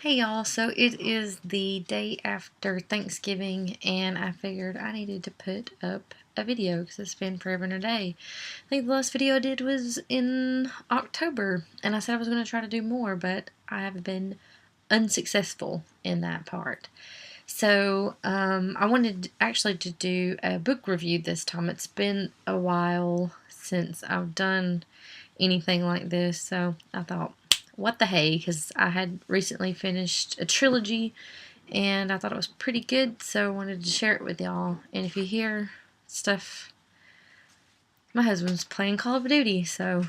Hey y'all, so it is the day after Thanksgiving and I figured I needed to put up a video because it's been forever and a day. I think the last video I did was in October and I said I was going to try to do more, but I have been unsuccessful in that part. So I wanted actually to do a book review this time. It's been a while since I've done anything like this, so I thought, what the hey, because I had recently finished a trilogy and I thought it was pretty good, so I wanted to share it with y'all. And if you hear stuff, my husband's playing Call of Duty, so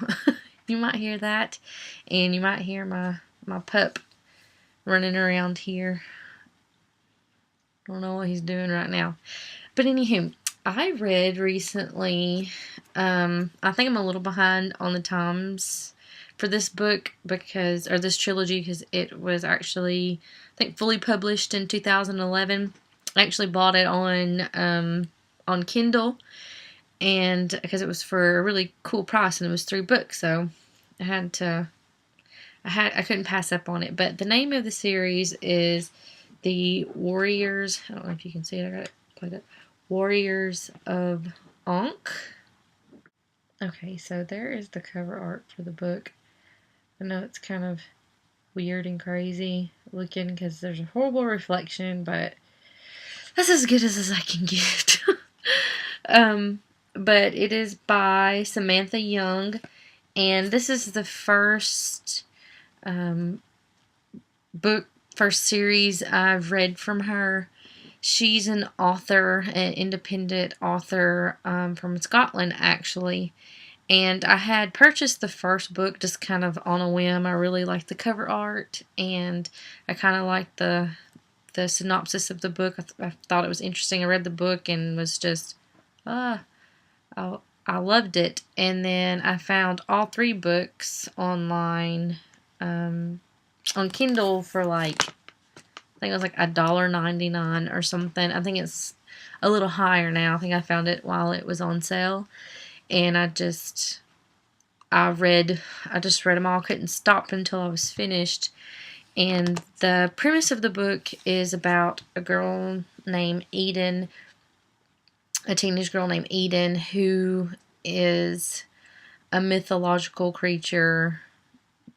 you might hear that, and you might hear my pup running around here. I don't know what he's doing right now. But anywho, I read recently, I think I'm a little behind on the times for this book or this trilogy, because it was actually, I think, fully published in 2011. I actually bought it on Kindle, and because it was for a really cool price, and it was 3 books, so I couldn't pass up on it. But the name of the series is The Warriors. I don't know if you can see it. I got it played up. Warriors of Ankh. Okay, so there is the cover art for the book. I know it's kind of weird and crazy looking because there's a horrible reflection, but that's as good as I can get. But it is by Samantha Young, and this is the first first series I've read from her. She's an author, an independent author from Scotland, actually. And I had purchased the first book just kind of on a whim. I really liked the cover art, and I kind of liked the synopsis of the book. I thought it was interesting. I read the book and was just, I loved it. And then I found all 3 books online on Kindle for I think it was like $1.99 or something. I think it's a little higher now. I think I found it while it was on sale. And I just read them all. Couldn't stop until I was finished. And the premise of the book is about a girl named Eden, a teenage girl named Eden, who is a mythological creature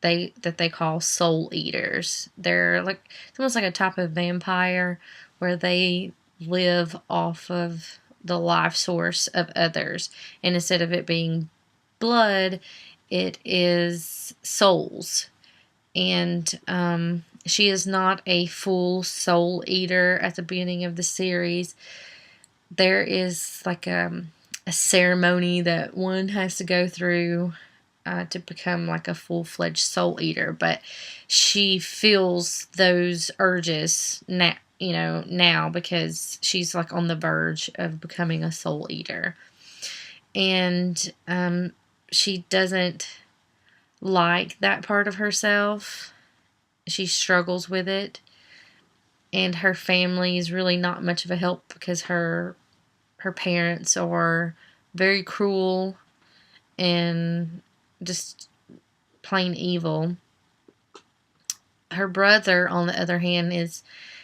that they call soul eaters. They're it's almost like a type of vampire where they live off of the life source of others, and instead of it being blood, it is souls. And she is not a full soul eater at the beginning of the series. There is a ceremony that one has to go through to become a full-fledged soul eater, but she feels those urges now because she's on the verge of becoming a soul eater. And she doesn't like that part of herself. She struggles with it, and her family is really not much of a help because her parents are very cruel and just plain evil. Her brother, on the other hand,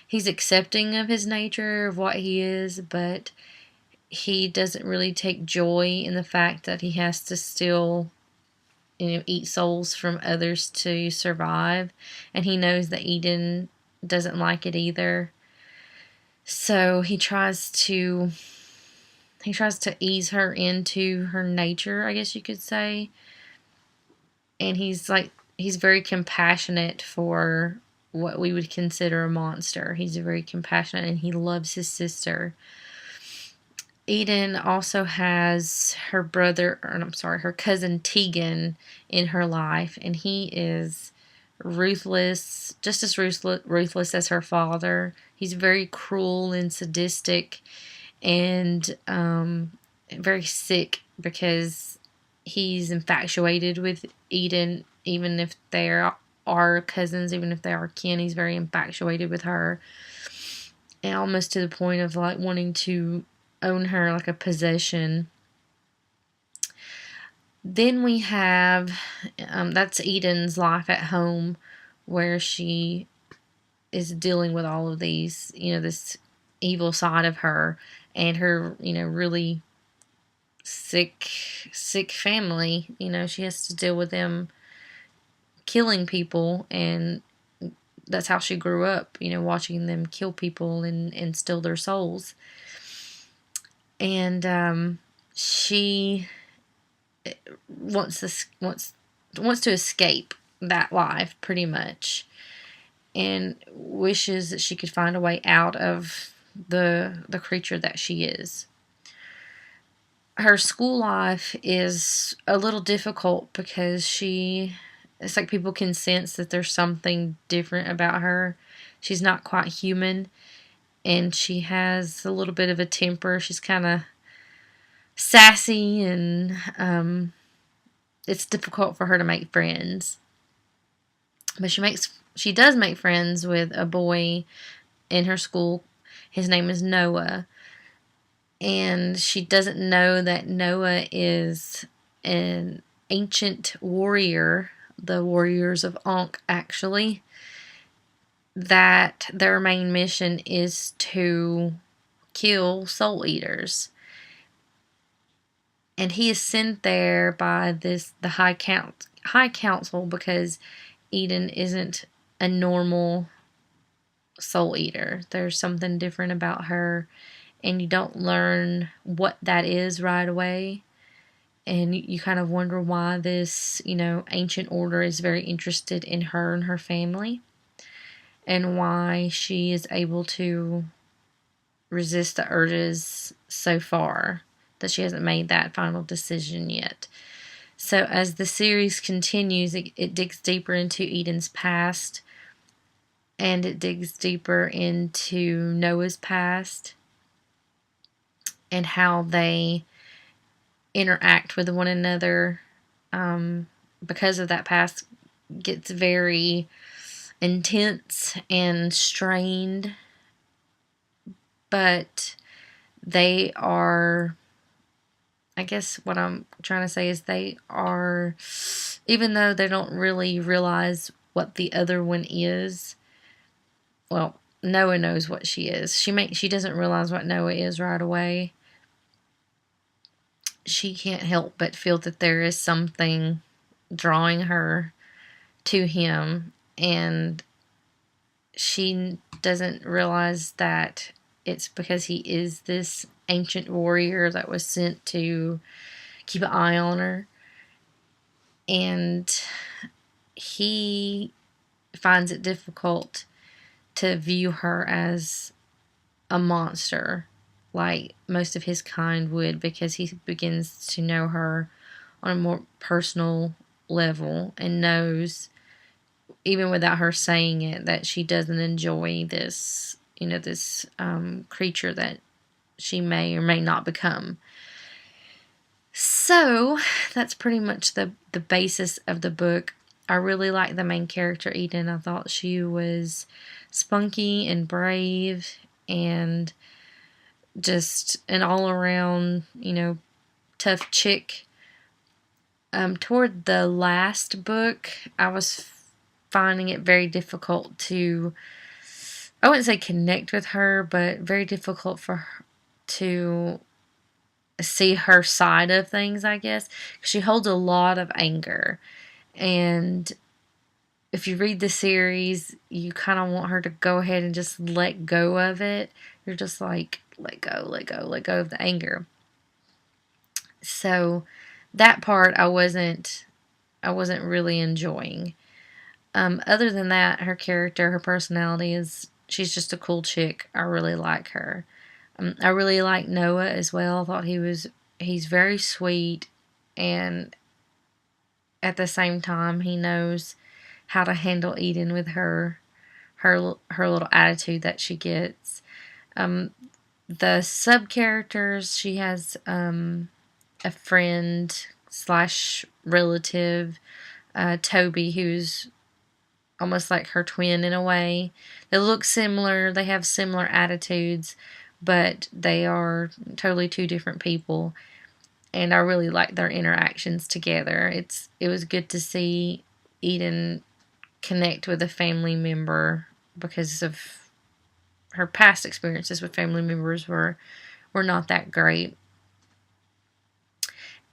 he's accepting of his nature, of what he is, but he doesn't really take joy in the fact that he has to still eat souls from others to survive, and he knows that Eden doesn't like it either. So he tries to ease her into her nature, I guess you could say. And he's very compassionate for what we would consider a monster. He's very compassionate, and he loves his sister. Eden also has her cousin Tegan in her life, and he is ruthless, just as ruthless as her father. He's very cruel and sadistic, and very sick because he's infatuated with Eden, even if they are cousins, even if they are kin. He's very infatuated with her, and almost to the point of wanting to own her like a possession. Then we have that's Eden's life at home, where she is dealing with all of these, this evil side of her and her, really sick family. She has to deal with them killing people, and that's how she grew up, watching them kill people and steal their souls. And she wants to escape that life pretty much, and wishes that she could find a way out of the creature that she is. Her school life is a little difficult because it's like people can sense that there's something different about her. She's not quite human, and she has a little bit of a temper. She's kind of sassy, and it's difficult for her to make friends. But she does make friends with a boy in her school. His name is Noah. And she doesn't know that Noah is an ancient warrior, the warriors of Ankh, actually, that their main mission is to kill soul eaters. And he is sent there by the high council because Eden isn't a normal soul eater. There's something different about her, and you don't learn what that is right away. And you kind of wonder why this, ancient order is very interested in her and her family, and why she is able to resist the urges so far, that she hasn't made that final decision yet. So as the series continues, it digs deeper into Eden's past, and it digs deeper into Noah's past, and how they interact with one another because of that past. Gets very intense and strained, but they are, I guess what I'm trying to say is they are, even though they don't really realize what the other one is, well, Noah knows what she is. She doesn't realize what Noah is right away. She can't help but feel that there is something drawing her to him, and she doesn't realize that it's because he is this ancient warrior that was sent to keep an eye on her, and he finds it difficult to view her as a monster like most of his kind would, because he begins to know her on a more personal level and knows, even without her saying it, that she doesn't enjoy this, this creature that she may or may not become. So that's pretty much the basis of the book. I really like the main character, Eden. I thought she was spunky and brave and just an all-around, tough chick. Toward the last book, I was finding it very difficult to, I wouldn't say connect with her, but very difficult for her to see her side of things, I guess. She holds a lot of anger, and if you read the series, you kind of want her to go ahead and just let go of it. You're just like, let go of the anger. So that part I wasn't really enjoying. Other than that, her character, her personality she's just a cool chick. I really like her. I really like Noah as well. I thought he's very sweet, and at the same time, he knows how to handle Eden with her little attitude that she gets. The sub characters, she has a friend / relative, Toby, who's almost like her twin in a way. They look similar, they have similar attitudes, but they are totally two different people. And I really like their interactions together. It was good to see Eden connect with a family member because of her past experiences with family members were not that great.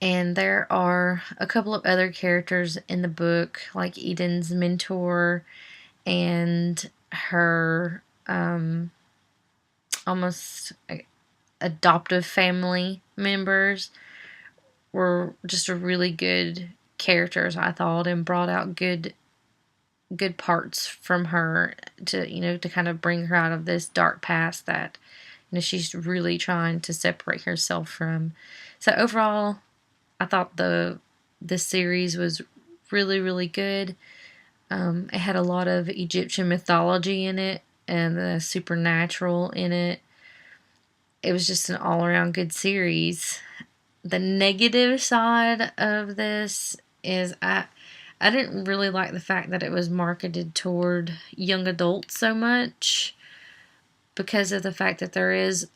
And there are a couple of other characters in the book, like Eden's mentor and her almost adoptive family members were just a really good characters, I thought, and brought out good parts from her to to kind of bring her out of this dark past that she's really trying to separate herself from. So overall, I thought this series was really, really good. It had a lot of Egyptian mythology in it and the supernatural in it. It was just an all-around good series. The negative side of this is I didn't really like the fact that it was marketed toward young adults so much, because of the fact that there is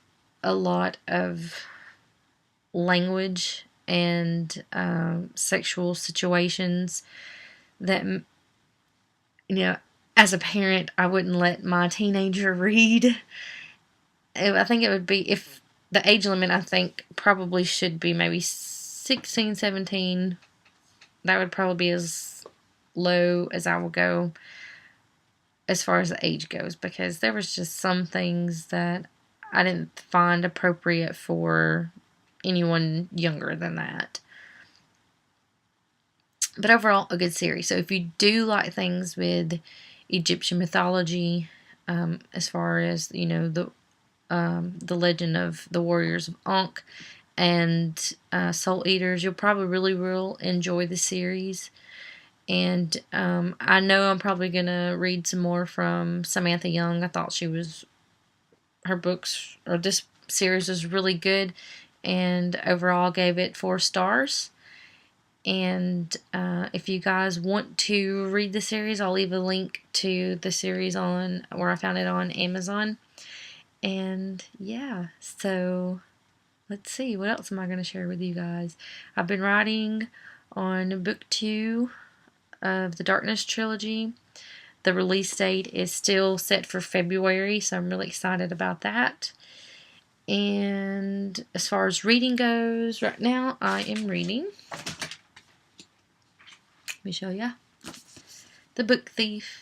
a lot of language and sexual situations that, as a parent, I wouldn't let my teenager read. I think it would be, if the age limit, I think, probably should be maybe 16, 17. That would probably be as low as I will go as far as the age goes, because there was just some things that I didn't find appropriate for anyone younger than that. But overall, a good series. So if you do like things with Egyptian mythology, as far as the legend of the warriors of Ankh and Soul Eaters, you'll probably really will enjoy the series. And I know I'm probably going to read some more from Samantha Young. I thought her books, or this series, was really good, and overall gave it 4 stars. And if you guys want to read the series, I'll leave a link to the series on where I found it on Amazon. And yeah, so let's see, what else am I going to share with you guys? I've been writing on book 2 of the Darkness trilogy. The release date is still set for February, so I'm really excited about that. And as far as reading goes, right now I am reading, let me show you, The Book Thief.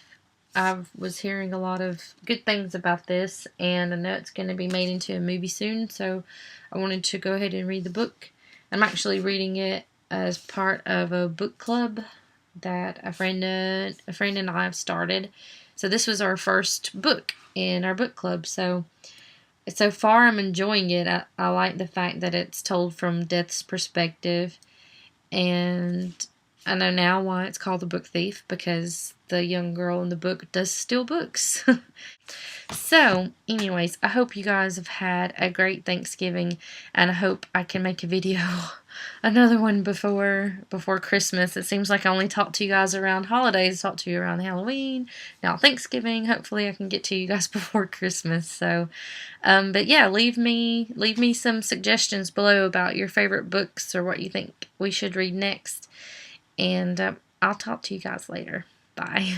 I was hearing a lot of good things about this, and I know it's going to be made into a movie soon, so I wanted to go ahead and read the book. I'm actually reading it as part of a book club that a friend and I have started. So this was our first book in our book club. So far I'm enjoying it. I like the fact that it's told from Death's perspective, and I know now why it's called The Book Thief, because the young girl in the book does steal books. So, anyways, I hope you guys have had a great Thanksgiving, and I hope I can make a video, another one before Christmas. It seems like I only talk to you guys around holidays, talk to you around Halloween, now Thanksgiving. Hopefully I can get to you guys before Christmas. So, but yeah, leave me some suggestions below about your favorite books or what you think we should read next. And I'll talk to you guys later. Bye.